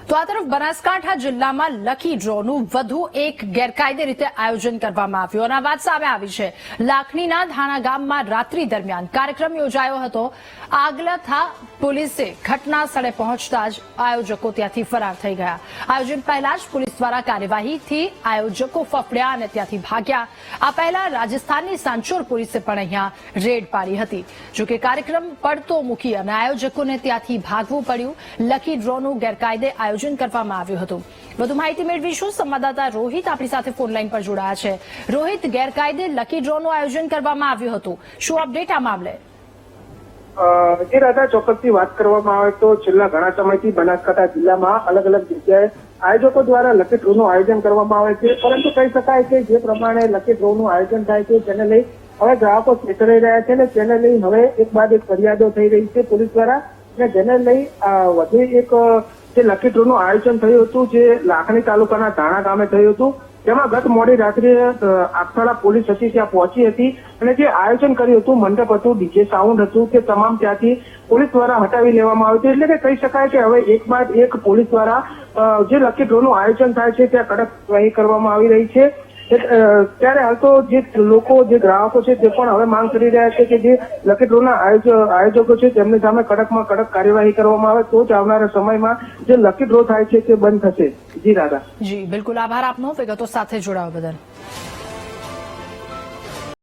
તો આ તરફ બનાસકાંઠા જિલ્લામાં લકી ડ્રોનું વધુ એક ગેરકાયદે રીતે આયોજન કરવામાં આવ્યું અને આ વાત સામે આવી છે। લાખણીના ધાણા ગામમાં રાત્રિ દરમિયાન કાર્યક્રમ યોજાયો હતો। આગલાથા પોલીસે ઘટના સ્થળે પહોંચતા જ આયોજકો ત્યાંથી ફરાર થઈ ગયા। આયોજન પહેલા જ પોલીસ દ્વારા કાર્યવાહીથી આયોજકો ફફડ્યા અને ત્યાંથી ભાગ્યા। આ પહેલા રાજસ્થાનની સાંચોર પોલીસે પણ અહીંયા રેડ પાડી હતી। જોકે કાર્યક્રમ પડતો મૂકી અને આયોજકોને ત્યાંથી ભાગવું પડ્યું। લકી ડ્રોનું ગેરકાયદે આયોજન કરવામાં આવ્યું હતું। વધુ માહિતી મેળવીશું। સંવાદદાતા રોહિત આપણી સાથે ફોન લાઈન પર જોડાયા છે। રોહિત, ગેરકાયદે લકી ડ્રોનું આયોજન કરવામાં આવ્યું હતું, શું અપડેટ આ મામલે? જે રાધા, ચોક્કસથી વાત કરવામાં આવે તો છેલ્લા ઘણા સમયથી બનાસકાંઠા જિલ્લામાં અલગ અલગ જગ્યાએ આયોજકો દ્વારા લકી ડ્રોનું આયોજન કરવામાં આવે છે, પરંતુ કહી શકાય કે જે પ્રમાણે લકી ડ્રોનું આયોજન થાય છે તેને લઈ હવે ગ્રાહકો ચેતરાઈ રહ્યા છે અને તેને લઈ હવે એક બાદ એક ફરિયાદો થઈ રહી છે પોલીસ દ્વારા। અને જેને લઈ વધુ એક જે લકી ડ્રોનું આયોજન થયું હતું જે લાખણી તાલુકાના ધાણા ગામે થયું હતું, જેમાં ગત મોડી રાત્રે આખસાળા પોલીસ હતી ત્યાં પહોંચી હતી અને જે આયોજન કર્યું હતું, મંડપ હતું, ડીજે સાઉન્ડ હતું, કે તમામ ત્યાંથી પોલીસ દ્વારા હટાવી લેવામાં આવ્યું હતું। એટલે કે કહી શકાય કે હવે એક બાદ એક પોલીસ દ્વારા જે લકી ડ્રોનું આયોજન થાય છે ત્યાં કડક કાર્યવાહી કરવામાં આવી રહી છે। ત્યારે હાલ તો જે લોકો, જે ગ્રાહકો છે તે પણ હવે માંગ કરી રહ્યા છે કે જે લકી ડ્રોના આયોજકો છે તેમની સામે કડકમાં કડક કાર્યવાહી કરવામાં આવે તો જ આવનારા સમયમાં જે લકી ડ્રો થાય છે તે બંધ થશે। જી રાધા। જી બિલકુલ, આભાર આપનો વિગતો સાથે જોડાવા બદલ।